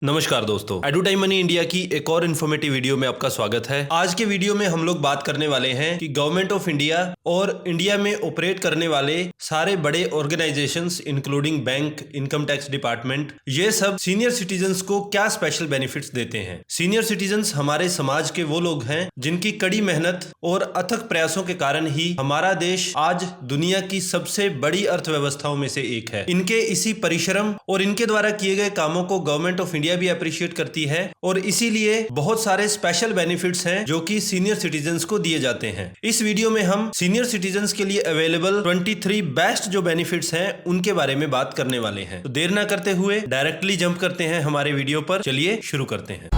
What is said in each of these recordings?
नमस्कार दोस्तों, एडुटाइम money India की एक और इन्फॉर्मेटिव वीडियो में आपका स्वागत है। आज के वीडियो में हम लोग बात करने वाले हैं कि गवर्नमेंट ऑफ इंडिया और इंडिया में ऑपरेट करने वाले सारे बड़े organisations including bank, income tax department, ये सब सीनियर सिटीजन्स को क्या स्पेशल बेनिफिट्स देते हैं। सीनियर सिटीजन्स हमारे समाज के वो लोग हैं जिनकी कड़ी मेहनत और अथक प्रयासों के कारण ही हमारा देश आज दुनिया की सबसे बड़ी अर्थव्यवस्थाओं में से एक है। इनके इसी परिश्रम और इनके द्वारा किए गए कामों को गवर्नमेंट ऑफ इंडिया भी अप्रिशिएट करती है और इसीलिए बहुत सारे स्पेशल बेनिफिट्स हैं जो कि सीनियर सिटीजन्स को दिए जाते हैं। इस वीडियो में हम सीनियर सिटीजन्स के लिए अवेलेबल 23 बेस्ट जो बेनिफिट्स हैं उनके बारे में बात करने वाले हैं। तो देर ना करते हुए डायरेक्टली जंप करते हैं हमारे वीडियो पर। चलिए शुरू करते हैं।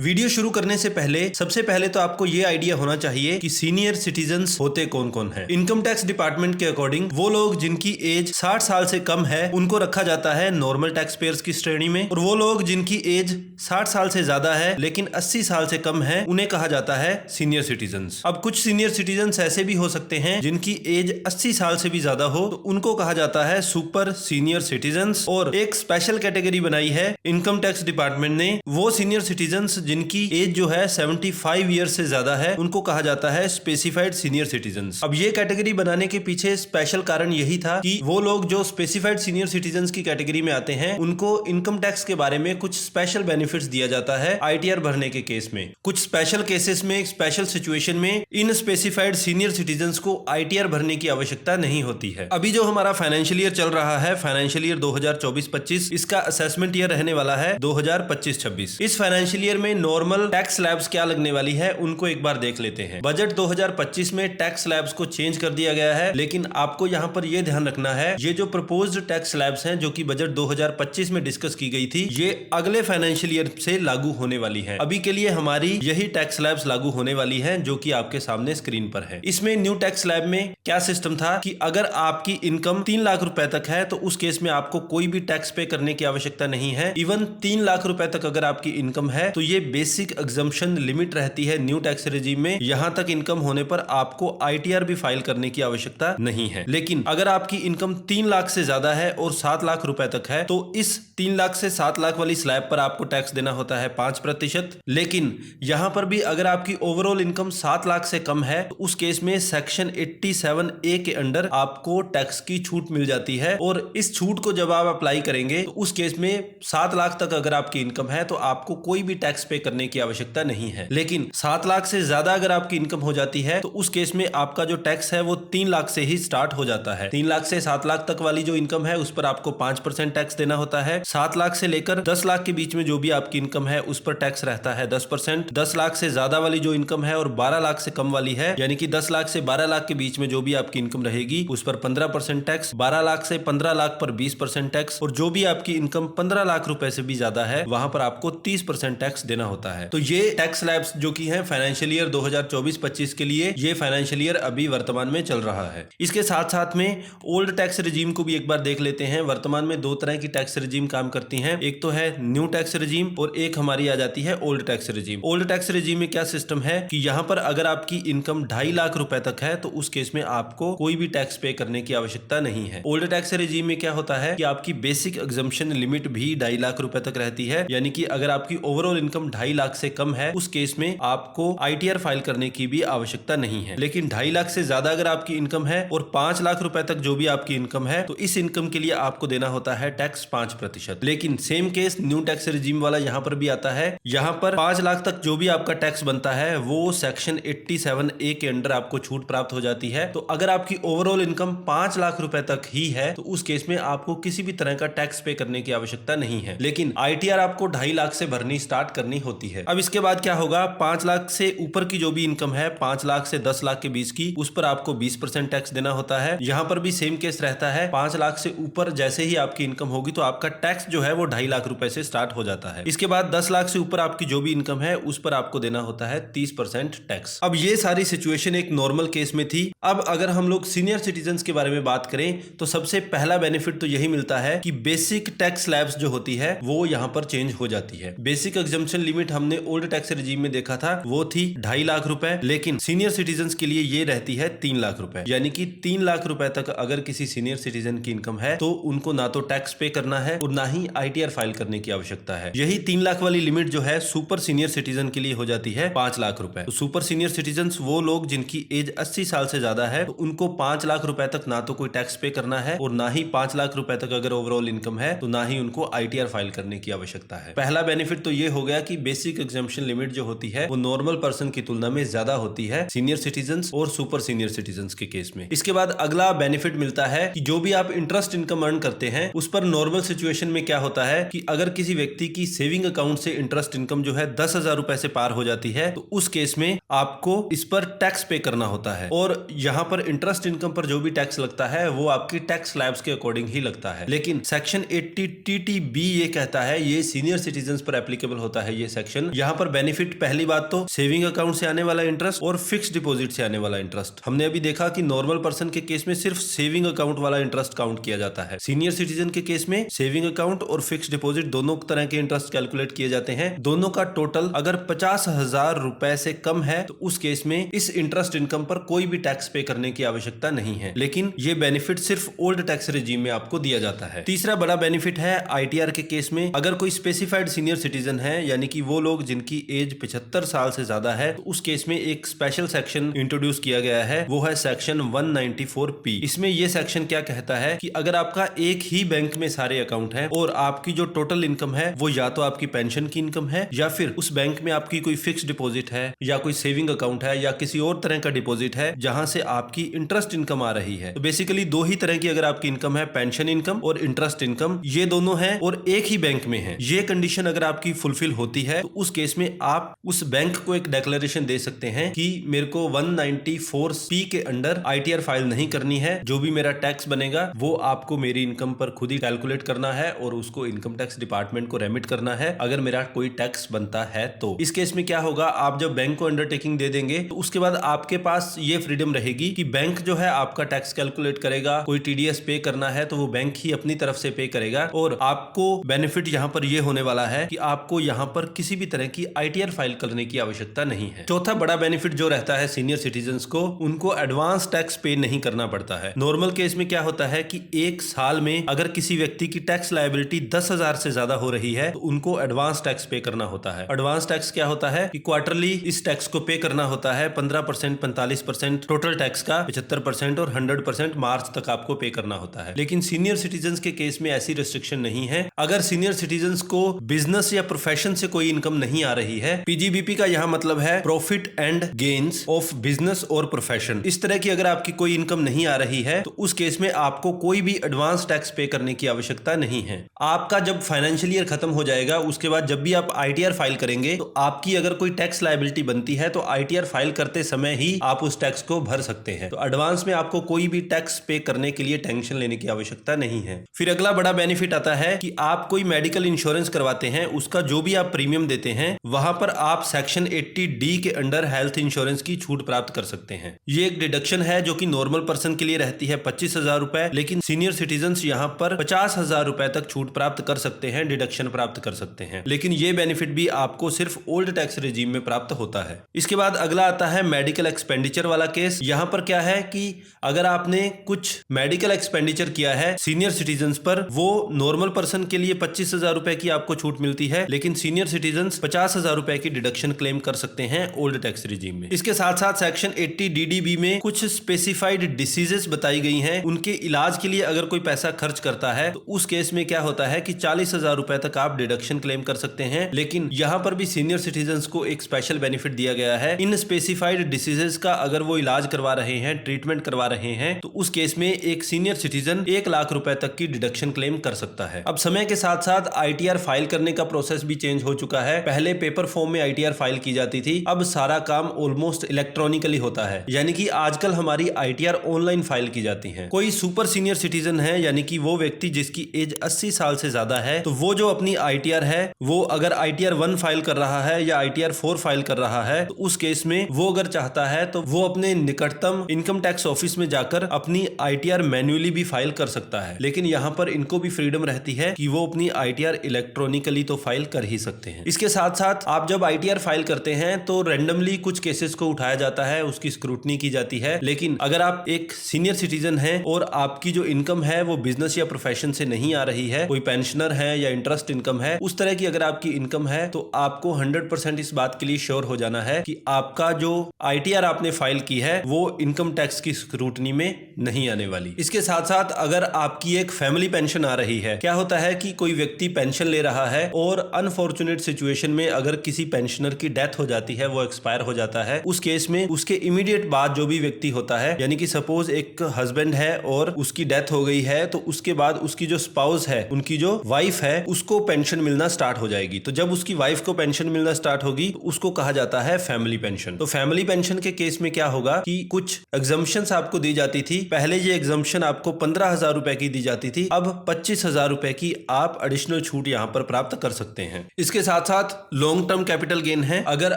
वीडियो शुरू करने से पहले सबसे पहले तो आपको ये आइडिया होना चाहिए कि सीनियर सिटीजन्स होते कौन कौन हैं। इनकम टैक्स डिपार्टमेंट के अकॉर्डिंग वो लोग जिनकी एज 60 साल से कम है उनको रखा जाता है नॉर्मल टैक्स पेयर्स की श्रेणी में, और वो लोग जिनकी एज 60 साल से ज्यादा है लेकिन 80 साल से कम है उन्हें कहा जाता है सीनियर सिटीजन्स। अब कुछ सीनियर सिटीजन्स ऐसे भी हो सकते हैं जिनकी एज 80 साल से भी ज्यादा हो, तो उनको कहा जाता है सुपर सीनियर सिटीजन्स। और एक स्पेशल कैटेगरी बनाई है इनकम टैक्स डिपार्टमेंट ने, वो सीनियर सिटीजन्स जिनकी एज जो है 75 ईयर से ज्यादा है उनको कहा जाता है स्पेसिफाइड सीनियर सिटीजन्स। अब ये कैटेगरी बनाने के पीछे स्पेशल कारण यही था कि वो लोग जो स्पेसिफाइड सीनियर सिटीजन्स की कैटेगरी में आते हैं उनको इनकम टैक्स के बारे में कुछ स्पेशल बेनिफिट्स दिया जाता है आईटीआर भरने के केस में। कुछ स्पेशल केसेस में, स्पेशल सिचुएशन में इन स्पेसिफाइड सीनियर सिटीजन्स को आईटीआर भरने की आवश्यकता नहीं होती है। अभी जो हमारा फाइनेंशियल ईयर चल रहा है, फाइनेंशियल ईयर 2024-25, इसका असेसमेंट ईयर रहने वाला है 2025-26। इस फाइनेंशियल ईयर में नॉर्मल टैक्स स्लैब्स क्या लगने वाली है उनको एक बार देख लेते हैं। बजट 2025 में टैक्स स्लैब्स को चेंज कर दिया गया है, लेकिन आपको यहाँ पर यह ध्यान रखना है ये जो प्रपोज्ड टैक्स स्लैब्स हैं जो कि बजट 2025 में डिस्कस की गई थी, ये अगले फाइनेंशियल ईयर से लागू होने वाली है। अभी के लिए हमारी यही टैक्स स्लैब्स लागू होने वाली है जो कि आपके सामने स्क्रीन पर है। इसमें न्यू टैक्स स्लैब में क्या सिस्टम था कि अगर आपकी इनकम 3 लाख रुपए तक है तो उस केस में आपको कोई भी टैक्स पे करने की आवश्यकता नहीं है। इवन 3 लाख रुपए तक अगर आपकी इनकम है तो ये बेसिक एग्जम्पशन लिमिट रहती है न्यू टैक्स रेजिम में। यहां तक इनकम होने पर आपको आईटीआर भी फाइल करने की आवश्यकता नहीं है। लेकिन अगर आपकी इनकम 3 लाख से ज्यादा है और 7 लाख रुपए तक है तो इस 3 लाख से 7 लाख वाली स्लैब पर आपको टैक्स देना होता है 5%। लेकिन यहां पर भी अगर आपकी ओवरऑल इनकम 7 लाख से कम है तो उस केस में सेक्शन 87A के अंडर आपको टैक्स की छूट मिल जाती है, और इस छूट को जब आप अप्लाई करेंगे तो उस केस में 7 लाख तक अगर आपकी इनकम है तो आपको कोई भी टैक्स पे करने की आवश्यकता नहीं है। लेकिन 7 लाख से ज्यादा अगर आपकी इनकम हो जाती है तो उस केस में आपका जो टैक्स है वो 3 लाख से ही स्टार्ट हो जाता है। 3 लाख से 7 लाख तक वाली जो इनकम है उस पर आपको 5% टैक्स देना होता है। 7 लाख से लेकर 10 लाख के बीच में जो भी आपकी इनकम है उस पर टैक्स रहता है 10%। 10 लाख से ज्यादा वाली जो इनकम है और 12 लाख से कम वाली है, यानी कि 10 लाख से 12 लाख के बीच में जो भी आपकी इनकम रहेगी उस पर 15% टैक्स, 12 लाख से 15 लाख पर 20% टैक्स, और जो भी आपकी इनकम 15 लाख रुपए से भी ज्यादा है वहां पर आपको 30% टैक्स देना होता है। तो ये टैक्स स्लैब्स जो कि है फाइनेंशियल ईयर 2024-25 के लिए, ये फाइनेंशियल ईयर अभी वर्तमान में चल रहा है। इसके साथ साथ में ओल्ड टैक्स रेजिम को भी एक बार देख लेते हैं। वर्तमान में 2 तरह की टैक्स रेजिम काम करती हैं, एक तो है न्यू टैक्स रेजिम और एक हमारी आ जाती है old tax regime. Old tax regime में क्या सिस्टम है कि यहाँ पर अगर आपकी इनकम 2.5 लाख रुपए तक है तो उस केस में आपको कोई भी टैक्स पे करने की आवश्यकता नहीं है। ओल्ड टैक्स रेजिम में क्या होता है कि आपकी बेसिक एग्जम्पशन लिमिट भी 2.5 लाख रुपए तक रहती है, यानी कि अगर आपकी ओवरऑल इनकम 2.5 लाख से कम है उस केस में आपको आईटीआर फाइल करने की भी आवश्यकता नहीं है। लेकिन 2.5 लाख से ज्यादा अगर आपकी इनकम है और 5 लाख रुपए तक जो भी आपकी इनकम है तो इस इनकम के लिए आपको देना होता है टैक्स 5%। लेकिन same case new tax regime वाला यहाँ पर भी आता है। यहाँ पर 5 लाख तक जो भी आपका टैक्स बनता है वो सेक्शन 87A के अंडर आपको छूट प्राप्त हो जाती है। तो अगर आपकी ओवरऑल इनकम 5 लाख रुपए तक ही है तो उस केस में आपको किसी भी तरह का टैक्स पे करने की आवश्यकता नहीं है। लेकिन आईटीआर आपको 2.5 लाख से भरनी स्टार्ट करनी होती है। अब इसके बाद क्या होगा, 5 लाख से ऊपर की जो भी इनकम है, 5 लाख से 10 लाख के बीच की, उस पर आपको 20% टैक्स देना होता है। यहाँ पर भी सेम केस रहता है। 5 लाख से ऊपर जैसे ही आपकी इनकम होगी तो आपका टैक्स जो है वो 2.5 लाख रुपए से स्टार्ट हो जाता है। इसके बाद 10 लाख से ऊपर आपकी जो भी इनकम है उस पर आपको देना होता है 30% टैक्स। अब ये सारी सिचुएशन एक नॉर्मल केस में थी। अब अगर हम लोग सीनियर सिटीजन्स के बारे में बात करें तो सबसे पहला बेनिफिट तो यही मिलता है कि बेसिक टैक्स स्लैब्स जो होती है वो यहाँ पर चेंज हो जाती है। बेसिक एग्जम्पशन लिमिट लिमिट हमने ओल्ड टैक्स रिजीम में देखा था वो थी 2.5 लाख रुपए, लेकिन सीनियर सिटीजन के लिए ये रहती है 3 लाख रुपए। यानी कि 3 लाख रुपए तक अगर किसी सीनियर सिटीजन की इनकम है तो उनको ना तो टैक्स पे करना है और ना ही ITR फाइल करने की आवश्यकता है। यही 3 लाख वाली लिमिट जो है सुपर सीनियर सिटीजन के लिए हो जाती है 5 लाख रुपए। तो सुपर सीनियर सिटीजन वो लोग जिनकी एज 80 साल से ज्यादा है, तो उनको 5 लाख रुपए तक ना तो कोई टैक्स पे करना है और ना ही 5 लाख रुपए तक अगर ओवरऑल इनकम है तो ना ही उनको ITR फाइल करने की आवश्यकता है। पहला बेनिफिट तो ये हो गया कि बेसिक एग्जम्पशन लिमिट जो होती है वो नॉर्मल पर्सन की तुलना में ज्यादा होती है सीनियर सिटीजन और सुपर सीनियर सिटीजन के केस में। इसके बाद अगला बेनिफिट मिलता है कि जो भी आप इंटरेस्ट इनकम अर्न करते हैं उस पर नॉर्मल सिचुएशन में क्या होता है कि अगर किसी व्यक्ति की सेविंग अकाउंट से इंटरेस्ट इनकम जो है 10,000 रुपए से पार हो जाती है तो उस केस में आपको इस पर टैक्स पे करना होता है, और यहाँ पर इंटरेस्ट इनकम पर जो भी टैक्स लगता है वो आपकी टैक्स स्लैब्स के अकॉर्डिंग ही लगता है। लेकिन सेक्शन 80 TTB ये कहता है, ये सीनियर सिटीजन पर एप्लीकेबल होता है ये सेक्शन। यहाँ पर बेनिफिट पहली बात तो सेविंग अकाउंट से आने वाला इंटरेस्ट और फिक्स डिपॉजिट से आने वाला इंटरेस्ट। हमने अभी देखा कि नॉर्मल पर्सन के केस में सिर्फ सेविंग अकाउंट वाला इंटरेस्ट काउंट किया जाता है। सीनियर सिटीजन के केस में सेविंग अकाउंट और फिक्स डिपॉजिट दोनों तरह के इंटरेस्ट कैलकुलेट किए जाते हैं। दोनों का टोटल अगर 50,000 रुपए से कम है तो उस केस में इस इंटरेस्ट इनकम पर कोई भी टैक्स पे करने की आवश्यकता नहीं है, लेकिन ये बेनिफिट सिर्फ ओल्ड टैक्स रिजीम में आपको दिया जाता है। तीसरा बड़ा बेनिफिट है ITR के केस में अगर कोई स्पेसिफाइड सीनियर सिटीजन है, यानी कि वो लोग जिनकी एज 75 साल से ज्यादा है, तो उस केस में एक स्पेशल सेक्शन इंट्रोड्यूस किया गया है, वो है सेक्शन 194P। इसमें ये सेक्शन क्या कहता है कि अगर आपका एक ही बैंक में सारे अकाउंट है और आपकी जो टोटल इनकम है वो या तो आपकी पेंशन की इनकम है या फिर उस बैंक में आपकी कोई फिक्स डिपॉजिट है या कोई सेविंग अकाउंट है या किसी और तरह का डिपॉजिट है जहां से आपकी इंटरेस्ट इनकम आ रही है। तो बेसिकली दो ही तरह की अगर आपकी इनकम है, पेंशन इनकम और इंटरेस्ट इनकम, ये दोनों है और एक ही बैंक में है। ये कंडीशन अगर आपकी फुलफिल होती है तो उस केस में आप उस बैंक को एक डिक्लेरेशन दे सकते हैं कि मेरे को 194P के अंडर ITR फाइल नहीं करनी है, जो भी मेरा टैक्स बनेगा वो आपको मेरी इनकम पर खुद ही कैलकुलेट करना है और उसको इनकम टैक्स डिपार्टमेंट को रेमिट करना है अगर मेरा कोई टैक्स बनता है। तो इस केस में क्या होगा, आप जब बैंक को अंडरटेकिंग दे देंगे तो उसके बाद आपके पास ये फ्रीडम रहेगी कि बैंक जो है आपका टैक्स कैलकुलेट करेगा। कोई TDS पे करना है तो वो बैंक ही अपनी तरफ से पे करेगा और आपको बेनिफिट यहाँ पर ये होने वाला है कि आपको यहाँ पर किसी भी तरह की ITR फाइल करने की आवश्यकता नहीं है। चौथा बड़ा बेनिफिट जो रहता है सीनियर सिटीजन को, उनको एडवांस टैक्स पे नहीं करना पड़ता है। नॉर्मल केस में क्या होता है कि एक साल में अगर किसी व्यक्ति की टैक्स लायबिलिटी 10,000 से ज्यादा हो रही है तो उनको एडवांस टैक्स पे करना होता है। एडवांस टैक्स क्या होता है कि क्वार्टरली इस टैक्स को पे करना होता है 15%, 45% टोटल टैक्स का, 75% और 100% मार्च तक आपको पे करना होता है। लेकिन सीनियर सिटीजन के केस में ऐसी रिस्ट्रिक्शन नहीं है। अगर सीनियर सिटीजन को बिजनेस या प्रोफेशन से कोई इनकम नहीं आ रही है, PGBP का यहाँ मतलब है profit and gains of business और प्रोफेशन, इस तरह की अगर आपकी कोई इनकम नहीं आ रही है तो उस केस में आपको कोई भी एडवांस टैक्स पे करने की आवश्यकता नहीं है। आपका जब फाइनेंशियल ईयर खत्म हो जाएगा उसके बाद जब भी आप ITR फाइल करेंगे तो आपकी अगर कोई टैक्स लायबिलिटी बनती है तो ITR फाइल करते समय ही आप उस टैक्स को भर सकते हैं। तो एडवांस में आपको कोई भी टैक्स पे करने के लिए टेंशन लेने की आवश्यकता नहीं है। फिर अगला बड़ा बेनिफिट आता है कि आप कोई मेडिकल इंश्योरेंस करवाते हैं, उसका जो भी आप प्रीमियम देते हैं वहां पर आप सेक्शन 80D के अंडर हेल्थ इंश्योरेंस की छूट प्राप्त कर सकते हैं। ये एक डिडक्शन है जो कि नॉर्मल पर्सन के लिए रहती है 25,000 रुपए, लेकिन सीनियर सिटीजन यहाँ पर 50,000 रुपए तक छूट प्राप्त कर सकते हैं, डिडक्शन प्राप्त कर सकते हैं। लेकिन ये बेनिफिट भी आपको सिर्फ ओल्ड टैक्स रिजीम में प्राप्त होता है। इसके बाद अगला आता है मेडिकल एक्सपेंडिचर वाला केस। यहाँ पर क्या है कि अगर आपने कुछ मेडिकल एक्सपेंडिचर किया है सीनियर सिटीजन पर, वो नॉर्मल पर्सन के लिए 25,000 रुपए की आपको छूट मिलती है, लेकिन सीनियर सिटीजन 50,000 रुपए की डिडक्शन क्लेम कर सकते हैं ओल्ड टैक्स रिजीम में। इसके साथ साथ सेक्शन 80 DDB में कुछ स्पेसिफाइड डिसीजेस बताई गई हैं, उनके इलाज के लिए अगर कोई पैसा खर्च करता है तो उस केस में क्या होता है कि 40,000 रुपए तक आप डिडक्शन क्लेम कर सकते हैं। लेकिन यहाँ पर भी सीनियर सिटीजन को एक स्पेशल बेनिफिट दिया गया है। इन स्पेसिफाइड डिसीजेस का अगर वो इलाज करवा रहे हैं, ट्रीटमेंट करवा रहे हैं, तो उस केस में एक सीनियर सिटीजन 1 लाख रुपए तक की डिडक्शन क्लेम कर सकता है। अब समय के साथ साथ ITR फाइल करने का प्रोसेस भी चेंज हो चुका है। पहले पेपर फॉर्म में ITR फाइल की जाती थी, अब सारा काम ऑलमोस्ट इलेक्ट्रॉनिकली होता है, यानी कि आजकल हमारी ITR ऑनलाइन फाइल की जाती है। कोई सुपर सीनियर सिटीजन है, यानी कि वो व्यक्ति जिसकी एज 80 साल से ज्यादा है, तो वो जो अपनी ITR है वो अगर ITR 1 फाइल कर रहा है या ITR 4 फाइल कर रहा है तो उस केस में वो अगर चाहता है तो वो अपने निकटतम इनकम टैक्स ऑफिस में जाकर अपनी ITR मैन्युअली भी फाइल कर सकता है। लेकिन यहाँ पर इनको भी फ्रीडम रहती है कि वो अपनी ITR इलेक्ट्रॉनिकली तो फाइल कर ही सकते हैं। हैं। इसके साथ साथ आप जब ITR फाइल करते हैं तो रेंडमली कुछ केसेस को उठाया जाता है, उसकी स्क्रूटनी की जाती है। लेकिन अगर आप एक सीनियर सिटीजन हैं और आपकी जो इनकम है वो बिजनेस या प्रोफेशन से नहीं आ रही है, कोई पेंशनर है या इंटरेस्ट इनकम है, उस तरह की अगर आपकी इनकम है, तो आपको 100% इस बात के लिए श्योर हो जाना है कि आपका जो ITR आपने फाइल की है वो इनकम टैक्स की स्क्रूटनी में नहीं आने वाली। इसके साथ साथ अगर आपकी एक फैमिली पेंशन आ रही है, क्या होता है कि कोई व्यक्ति पेंशन ले रहा है और अनफॉर्चुनेट सिचुएशन में अगर किसी पेंशनर की डेथ हो जाती है, वो एक्सपायर हो जाता है, उस केस में उसके इमीडिएट बाद जो भी व्यक्ति होता है, यानी कि सपोज एक हस्बैंड है और उसकी डेथ हो गई है, तो उसके बाद उसकी जो स्पाउस है, उनकी जो वाइफ है, उसको पेंशन मिलना स्टार्ट हो जाएगी। तो जब उसकी वाइफ को पेंशन मिलना स्टार्ट होगी तो उसको कहा जाता है फैमिली पेंशन। तो फैमिली पेंशन के केस में क्या होगा कि कुछ एग्जम्पशंस आपको दी जाती थी। पहले ये एग्जम्पशन आपको 15,000 रुपए की दी जाती थी, अब 25,000 रुपए की आप एडिशनल छूट यहां पर प्राप्त कर सकते हैं। इसके साथ साथ लॉन्ग टर्म कैपिटल गेन है। अगर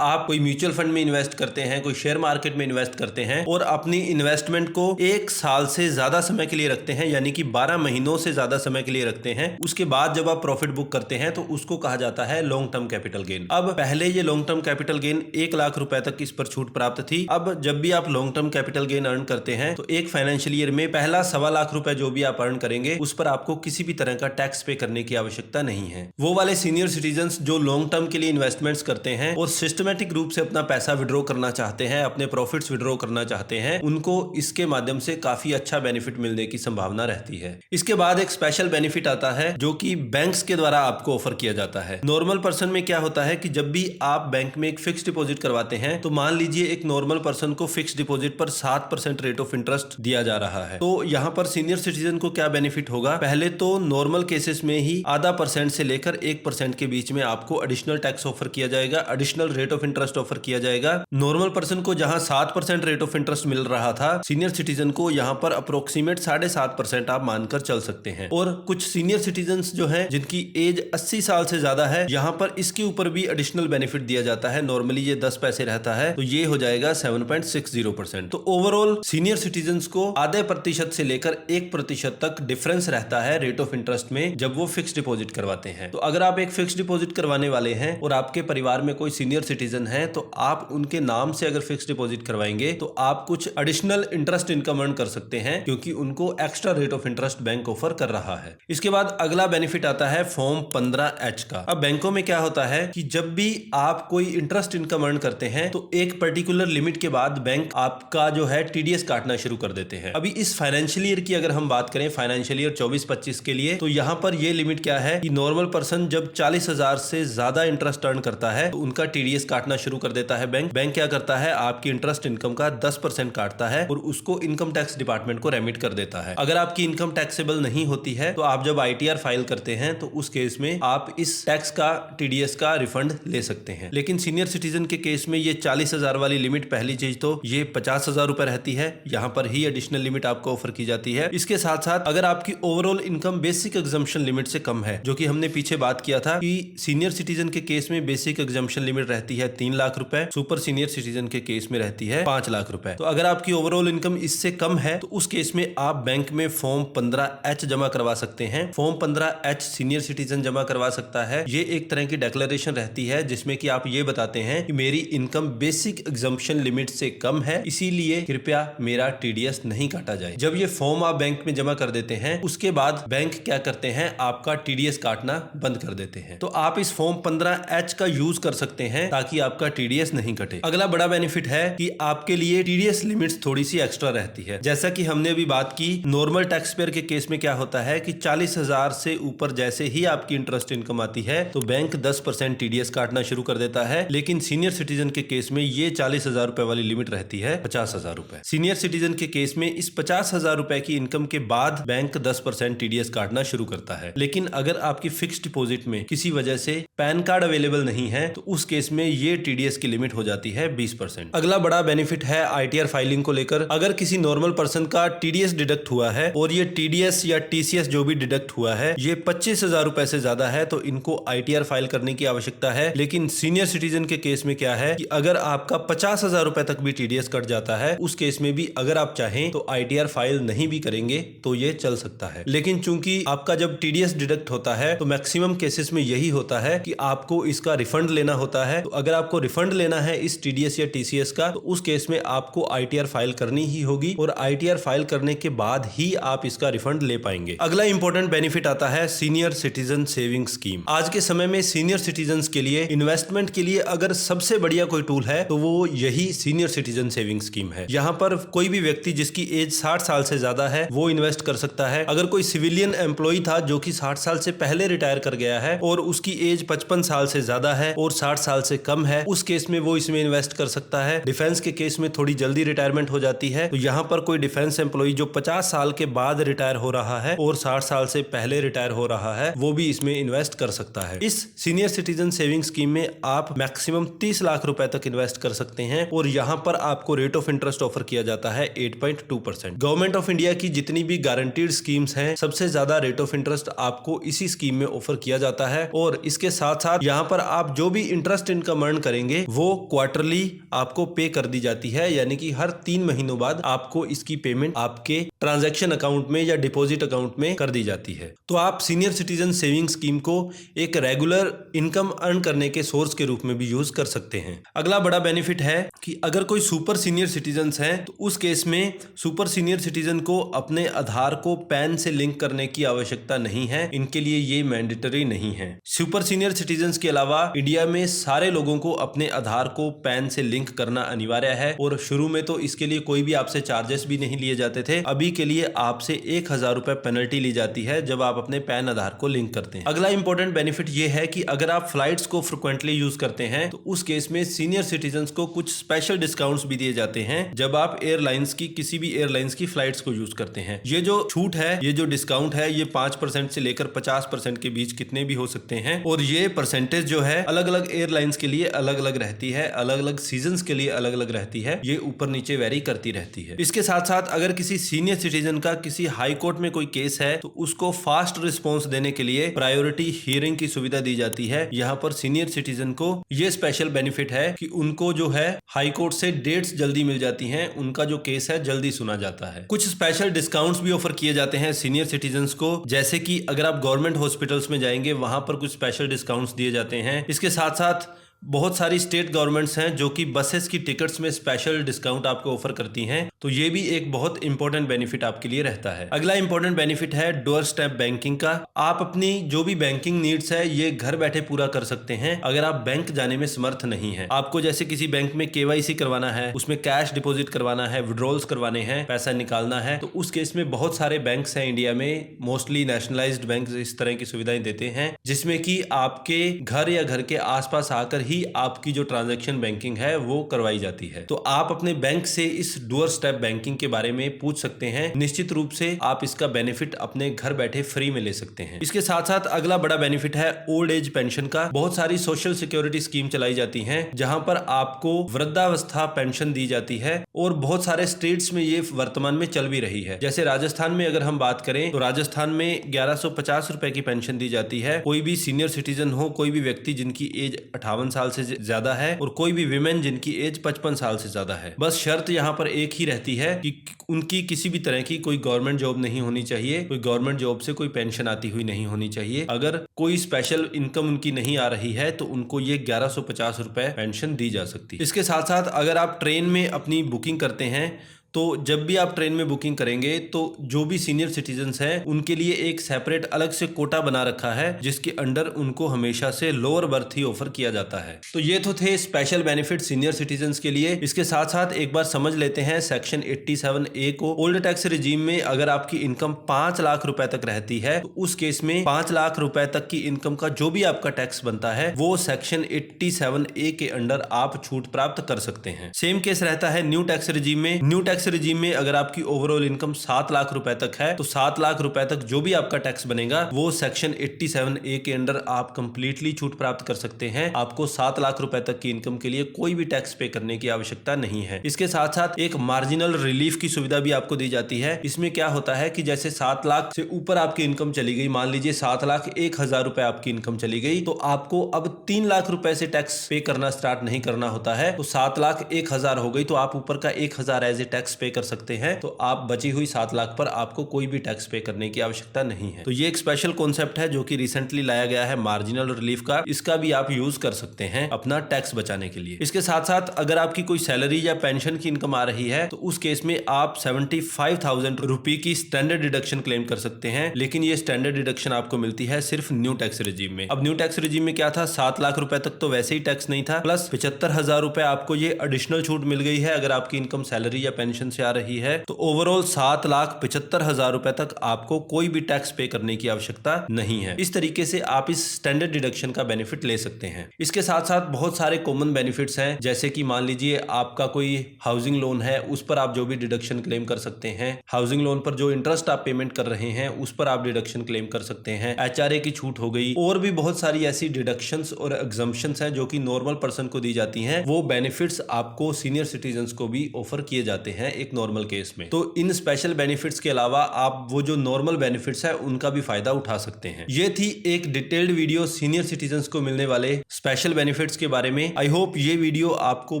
आप कोई म्यूचुअल फंड में इन्वेस्ट करते हैं, कोई शेयर मार्केट में इन्वेस्ट करते हैं और अपनी इन्वेस्टमेंट को 1 साल से ज्यादा समय के लिए रखते हैं, यानी कि 12 महीनों से ज्यादा समय के लिए रखते हैं, उसके बाद जब आप प्रॉफिट बुक करते हैं तो उसको कहा जाता है लॉन्ग टर्म कैपिटल गेन। अब पहले ये long term capital gain 1 lakh रुपए तक इस पर छूट प्राप्त थी। अब जब भी आप long term capital gain earn करते हैं तो एक फाइनेंशियल ईयर में पहला 1.25 लाख रुपए जो भी आप अर्न करेंगे उस पर आपको किसी भी तरह का टैक्स पे करने की आवश्यकता नहीं है। वो वाले सीनियर सिटीजन्स जो लॉन्ग टर्म के लिए इन्वेस्टमेंट्स करते हैं और सिस्टमैटिक रूप से अपना पैसा विड्रॉ करना चाहते हैं, अपने प्रॉफिट्स विड्रॉ करना चाहते हैं, उनको इसके माध्यम से काफी अच्छा बेनिफिट मिलने की संभावना रहती है। इसके बाद एक स्पेशल बेनिफिट आता है जो कि बैंक्स के द्वारा आपको ऑफर किया जाता है। नॉर्मल पर्सन में क्या होता है कि जब भी आप बैंक में एक फिक्स डिपॉजिट करवाते हैं, तो मान लीजिए एक नॉर्मल पर्सन को फिक्स डिपॉजिट पर 7% रेट ऑफ इंटरेस्ट दिया जा रहा है, तो यहाँ पर सीनियर सिटीजन को क्या बेनिफिट होगा? पहले तो नॉर्मल केसेस में ही आधा % से लेकर 1% के बीच में आपको एडिशनल टैक्स ऑफर किया जाएगा, additional rate of interest offer किया जाएगा। नॉर्मल पर्सन को जहां 7% रेट ऑफ इंटरेस्ट मिल रहा था, सीनियर सिटीजन को यहां पर अप्रोक्सीमेट 7.5% आप मानकर चल सकते हैं। और कुछ सीनियर सिटीजन जो हैं जिनकी एज 80 साल से ज्यादा है, यहां पर इसके ऊपर भी एडिशनल बेनिफिट दिया जाता है। नॉर्मली ये 10 पैसे रहता है, तो ये हो जाएगा 7.60%। तो ओवरऑल सीनियर सिटीजन को आधे % से लेकर 1% तक डिफरेंस रहता है रेट ऑफ इंटरेस्ट में जब वो फिक्स डिपॉजिट करवाते हैं। तो अगर आप एक फिक्स डिपॉजिट करवाने वाले हैं और आपके परिवार में कोई सीनियर सिटीजन है, तो आप उनके नाम से अगर फिक्स डिपॉजिट करवाएंगे तो आप कुछ एडिशनल इंटरेस्ट इनकम अर्न कर सकते हैं, क्योंकि उनको extra rate of interest bank offer कर रहा है। इसके बाद अगला बेनिफिट आता है फॉर्म 15H का। अब बैंकों में क्या होता है कि जब भी आप कोई इंटरेस्ट इनकम अर्न करते हैं तो एक पर्टिकुलर लिमिट के बाद बैंक आपका जो है TDS काटना शुरू कर देते हैं। अभी इस फाइनेंशियल ईयर की अगर हम बात करें, फाइनेंशियल ईयर 24-25 के लिए, तो यहाँ पर ये लिमिट क्या है कि नॉर्मल पर्सन जब 40,000 से ज्यादा इंटरेस्ट अर्न करता है तो उनका TDS काटना शुरू कर देता है बैंक। बैंक क्या करता है, आपकी इंटरेस्ट इनकम का 10% काटता है और उसको इनकम टैक्स डिपार्टमेंट को रेमिट कर देता है। अगर आपकी इनकम टैक्सेबल नहीं होती है तो आप जब ITR फाइल करते हैं तो उस केस में आप इस टैक्स का TDS का रिफंड ले सकते हैं। लेकिन सीनियर सिटीजन के केस में ये 40,000 वाली लिमिट, पहली चीज तो ये 50,000 रुपए रहती है, यहाँ पर ही एडिशनल लिमिट आपको ऑफर की जाती है। इसके साथ साथ अगर आपकी overall income basic exemption limit से कम है, जो कि हमने पीछे बात किया था कि सीनियर सिटीजन के केस में बेसिक एग्जम्पशन लिमिट रहती है 3 लाख रुपए, सुपर सीनियर सिटीजन के केस में रहती है 5 लाख रुपए। तो अगर आपकी ओवरऑल इनकम इससे कम है तो उस केस में आप बैंक में फॉर्म 15H जमा करवा सकते हैं। फॉर्म 15H सीनियर सिटीजन जमा करवा सकता है। ये एक तरह की डिक्लेरेशन रहती है जिसमें कि आप ये बताते हैं कि मेरी इनकम बेसिक एग्जम्पशन लिमिट से कम है, इसीलिए कृपया मेरा TDS नहीं काटा जाए। जब ये फॉर्म आप बैंक में जमा कर देते हैं, उसके बाद बैंक क्या करते हैं, आपका TDS काटना बंद कर देते हैं। तो आप इस फॉर्म 15H का यूज कर सकते हैं ताकि आपका TDS नहीं कटे। अगला बड़ा बेनिफिट है कि आपके लिए TDS लिमिट्स थोड़ी सी एक्स्ट्रा रहती है। जैसा कि हमने अभी बात की, नॉर्मल टैक्स पेयर के केस में क्या होता है कि 40,000 से ऊपर जैसे ही आपकी इंटरेस्ट इनकम आती है तो बैंक 10% TDS काटना शुरू कर देता है। लेकिन सीनियर सिटीजन के केस में ये 40,000 रुपए वाली लिमिट रहती है 50,000 रुपए। सीनियर सिटीजन के केस में इस 50,000 रुपए की इनकम के बाद बैंक 10% TDS काटना शुरू करता है। लेकिन अगर आपकी फिक्स डिपॉजिट में किसी वजह से पैन कार्ड अवेलेबल नहीं है तो उस केस में ये TDS की लिमिट हो जाती है 20%। अगला बड़ा बेनिफिट है ITR फाइलिंग को लेकर। अगर किसी नॉर्मल पर्सन का TDS डिडक्ट हुआ है और ये TDS या TCS जो भी डिडक्ट हुआ है ये 25,000 रुपए से ज्यादा है तो इनको ITR फाइल करने की आवश्यकता है। लेकिन सीनियर सिटीजन के केस में क्या है कि अगर आपका 50,000 रुपए तक भी TDS कट जाता है, उस केस में भी अगर आप चाहें तो ITR फाइल नहीं भी करेंगे तो ये चल सकता है। लेकिन चूंकि आपका जब TDS डिडक्ट होता है तो मैक्सिमम केसेस में यही होता है कि कि आपको इसका रिफंड लेना होता है। तो अगर आपको रिफंड लेना है इस TDS या TCS का, तो उस केस में आपको ITR फाइल करनी ही होगी और ITR फाइल करने के बाद ही आप इसका रिफंड ले पाएंगे। अगला इंपॉर्टेंट बेनिफिट आता है सीनियर सिटीजन सेविंग स्कीम। आज के समय में सीनियर सिटीजन के लिए इन्वेस्टमेंट के लिए अगर सबसे बढ़िया कोई टूल है तो वो यही सीनियर सिटीजन सेविंग स्कीम है। यहाँ पर कोई भी व्यक्ति जिसकी एज 60 साल से ज्यादा है वो इन्वेस्ट कर सकता है। अगर कोई सिविलियन एम्प्लॉय था जो कि 60 साल से पहले रिटायर कर गया है और उसकी एज 55 साल से ज्यादा है और 60 साल से कम है, उस केस में वो इसमें इन्वेस्ट कर सकता है। डिफेंस के केस में थोड़ी जल्दी रिटायरमेंट हो जाती है, तो यहाँ पर कोई डिफेंस एम्प्लॉय जो 50 साल के बाद रिटायर हो रहा है और 60 साल से पहले रिटायर हो रहा है वो भी इसमें इन्वेस्ट कर सकता है। इस सीनियर सिटीजन सेविंग स्कीम में आप मैक्सिमम 30 लाख रुपए तक इन्वेस्ट कर सकते हैं और यहाँ पर आपको रेट ऑफ इंटरेस्ट ऑफर किया जाता है 8.2%। गवर्नमेंट ऑफ इंडिया की जितनी भी गारंटीड स्कीम्स हैं सबसे ज्यादा रेट ऑफ इंटरेस्ट आपको इसी स्कीम में ऑफर किया जाता है और इसके साथ साथ यहाँ पर आप जो भी इंटरेस्ट इनकम अर्न करेंगे वो क्वार्टरली आपको पे कर दी जाती है, यानी कि हर 3 महीनों बाद आपको इसकी पेमेंट आपके ट्रांजैक्शन अकाउंट में या डिपॉजिट अकाउंट में कर दी जाती है। तो आप सीनियर सिटीजन सेविंग स्कीम को एक रेगुलर इनकम अर्न करने के सोर्स के रूप में भी यूज कर सकते हैं। अगला बड़ा बेनिफिट है कि अगर कोई सुपर सीनियर सिटीजन है तो उस केस में सुपर सीनियर सिटीजन को अपने आधार को पैन से लिंक करने की आवश्यकता नहीं है, इनके लिए ये मैंडेटरी नहीं है। सुपर सीनियर सिटीजन के अलावा इंडिया में सारे लोगों को अपने आधार को पैन से लिंक करना अनिवार्य है और शुरू में तो इसके लिए कोई भी आपसे चार्जेस भी नहीं लिए जाते थे। अभी के लिए आपसे 1000 रुपए पेनल्टी ली जाती है जब आप अपने पैन आधार को लिंक करते हैं। अगला इंपॉर्टेंट बेनिफिट ये है कि अगर आप फ्लाइट्स को फ्रिक्वेंटली यूज करते हैं तो उस केस में सीनियर सिटीजन्स को कुछ स्पेशल डिस्काउंट्स भी दिए जाते हैं जब आप एयरलाइंस की किसी भी एयरलाइंस की फ्लाइट्स को यूज करते हैं। ये जो छूट है, ये जो डिस्काउंट है, ये 5% से लेकर 50% के बीच कितने भी हो सकते हैं और ये परसेंटेज जो है अलग अलग एयरलाइंस के लिए अलग अलग रहती है, अलग अलग सीजन्स के लिए अलग अलग रहती है, ये ऊपर नीचे वेरी करती रहती है। इसके साथ साथ अगर किसी सीनियर सिटीजन का किसी हाई कोर्ट में कोई केस है तो उसको फास्ट रिस्पॉन्स देने के लिए प्रायोरिटी हियरिंग की सुविधा दी जाती है। यहाँ पर सीनियर सिटीजन को ये स्पेशल बेनिफिट है कि उनको जो है हाई कोर्ट से डेट्स जल्दी मिल जाती हैं, उनका जो केस है जल्दी सुना जाता है। कुछ स्पेशल डिस्काउंट्स भी ऑफर किए जाते हैं सीनियर सिटीजन्स को, जैसे कि अगर आप गवर्नमेंट हॉस्पिटल्स में जाएंगे वहां पर कुछ स्पेशल डिस्काउंट्स दिए जाते हैं। इसके साथ साथ बहुत सारी स्टेट गवर्नमेंट्स हैं जो कि बसेस की टिकट्स में स्पेशल डिस्काउंट आपको ऑफर करती हैं, तो ये भी एक बहुत इंपॉर्टेंट बेनिफिट आपके लिए रहता है। अगला इंपॉर्टेंट बेनिफिट है डोर स्टेप बैंकिंग का। आप अपनी जो भी बैंकिंग नीड्स है ये घर बैठे पूरा कर सकते हैं अगर आप बैंक जाने में समर्थ नहीं है। आपको जैसे किसी बैंक में KYC करवाना है, उसमें कैश डिपॉजिट करवाना है, विड्रॉल्स करवाने हैं, पैसा निकालना है, तो उस केस में बहुत सारे बैंक्स हैं इंडिया में, मोस्टली नेशनलाइज्ड बैंक इस तरह की सुविधाएं देते हैं जिसमें कि आपके घर या घर के आसपास आकर ही आपकी जो ट्रांजैक्शन बैंकिंग है वो करवाई जाती है। तो आप अपने बैंक से इस डोर स्टेप बैंकिंग के बारे में पूछ सकते हैं। निश्चित रूप से आप इसका बेनिफिट अपने घर बैठे फ्री में ले सकते हैं। इसके साथ साथ अगला बड़ा बेनिफिट है ओल्ड एज पेंशन का। बहुत सारी सोशल सिक्योरिटी स्कीम चलाई जाती हैं जहां पर आपको वृद्धावस्था पेंशन दी जाती है और बहुत सारे स्टेट्स में ये वर्तमान में चल भी रही है। जैसे राजस्थान में अगर हम बात करें तो राजस्थान में 1150 रुपए की पेंशन दी जाती है। कोई भी सीनियर सिटीजन हो, कोई भी व्यक्ति जिनकी एज 58 साल से ज्यादा है और कोई भी विमेन जिनकी एज 55 साल से ज्यादा है। बस शर्त यहाँ पर एक ही रहती है कि उनकी किसी भी तरह की कोई गवर्नमेंट जॉब नहीं होनी चाहिए, कोई गवर्नमेंट जॉब से कोई पेंशन आती हुई नहीं होनी चाहिए। अगर कोई स्पेशल इनकम उनकी नहीं आ रही है तो उनको ये 1150 रुपए पेंशन दी जा सकती है। इसके साथ साथ अगर आप ट्रेन में अपनी बुकिंग करते हैं तो जब भी आप ट्रेन में बुकिंग करेंगे तो जो भी सीनियर सिटीजन्स हैं उनके लिए एक सेपरेट अलग से कोटा बना रखा है जिसके अंडर उनको हमेशा से लोअर बर्थ ही ऑफर किया जाता है। तो ये तो थे स्पेशल बेनिफिट सीनियर सिटीजन्स के लिए। इसके साथ साथ एक बार समझ लेते हैं सेक्शन 87A को। ओल्ड टैक्स रिजीम में अगर आपकी इनकम 5 लाख रुपए तक रहती है तो उस केस में 5 लाख रुपए तक की इनकम का जो भी आपका टैक्स बनता है वो सेक्शन 87A के अंडर आप छूट प्राप्त कर सकते हैं। सेम केस रहता है न्यू टैक्स रिजीम में। न्यू टैक्स रिजीम में अगर आपकी ओवरऑल इनकम 7 लाख रुपए तक है तो 7 लाख रुपए तक जो भी आपका टैक्स बनेगा वो सेक्शन 87A के अंडर आप कंप्लीटली छूट प्राप्त कर सकते हैं। आपको 7 लाख रुपए तक की इनकम के लिए कोई भी टैक्स पे करने की आवश्यकता नहीं है। इसके साथ साथ एक मार्जिनल रिलीफ की सुविधा भी आपको दी जाती है। इसमें क्या होता है कि जैसे 7 लाख से ऊपर आपकी इनकम चली गई, मान लीजिए 7 लाख 1,000 रुपए आपकी इनकम चली गई, तो आपको अब 3 लाख रुपए से टैक्स पे करना स्टार्ट नहीं करना होता है। तो 7 लाख 1,000 हो गई तो आप ऊपर का 1,000 एज ए टैक्स टैक्स पे कर सकते हैं, तो आप बची हुई 7 लाख पर आपको कोई भी टैक्स पे करने की आवश्यकता नहीं है। तो ये एक स्पेशल कॉन्सेप्ट है जो कि रिसेंटली लाया गया है मार्जिनल रिलीफ का। इसका भी आप यूज कर सकते हैं अपना टैक्स बचाने के लिए। इसके साथ साथ अगर आपकी कोई सैलरी या पेंशन की इनकम आ रही है तो उस केस में आप 75,000 रुपए की स्टैंडर्ड डिडक्शन क्लेम कर सकते हैं, लेकिन ये स्टैंडर्ड डिडक्शन आपको मिलती है सिर्फ न्यू टैक्स रिजीम में। अब न्यू टैक्स रिजीम में क्या था, 7 लाख रुपए तक तो वैसे ही टैक्स नहीं था, प्लस 75,000 रुपए आपको ये एडिशनल छूट मिल गई है अगर आपकी इनकम सैलरी या पेंशन से आ रही है। तो ओवरऑल 7,75,000 रुपए तक आपको कोई भी टैक्स पे करने की आवश्यकता नहीं है। इस तरीके से आप इस स्टैंडर्ड डिडक्शन का बेनिफिट ले सकते हैं। इसके साथ साथ बहुत सारे कॉमन बेनिफिट्स हैं, जैसे कि मान लीजिए आपका कोई हाउसिंग लोन है, उस पर आप जो भी डिडक्शन क्लेम कर सकते हैं। हाउसिंग लोन पर जो इंटरेस्ट आप पेमेंट कर रहे हैं उस पर आप डिडक्शन क्लेम कर सकते हैं। HRA की छूट हो गई, और भी बहुत सारी ऐसी डिडक्शंस और एग्जम्पशंस हैं जो कि नॉर्मल पर्सन को दी जाती हैं। वो बेनिफिट्स आपको सीनियर सिटीजन्स को भी ऑफर किए जाते हैं एक नॉर्मल केस में। तो इन स्पेशल बेनिफिट्स के अलावा आप वो जो नॉर्मल बेनिफिट्स है उनका भी फायदा उठा सकते हैं। ये थी एक डिटेल्ड वीडियो सीनियर सिटीजन्स को मिलने वाले स्पेशल बेनिफिट्स के बारे में। आई होप ये वीडियो आपको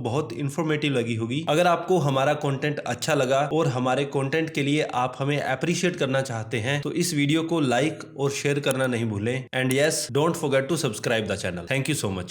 बहुत इंफॉर्मेटिव लगी होगी। अगर आपको हमारा कंटेंट अच्छा लगा और हमारे कंटेंट के लिए आप हमें अप्रिशिएट करना चाहते हैं तो इस वीडियो को लाइक और शेयर करना नहीं भूलें। And yes, don't forget to subscribe the channel. Thank you so much.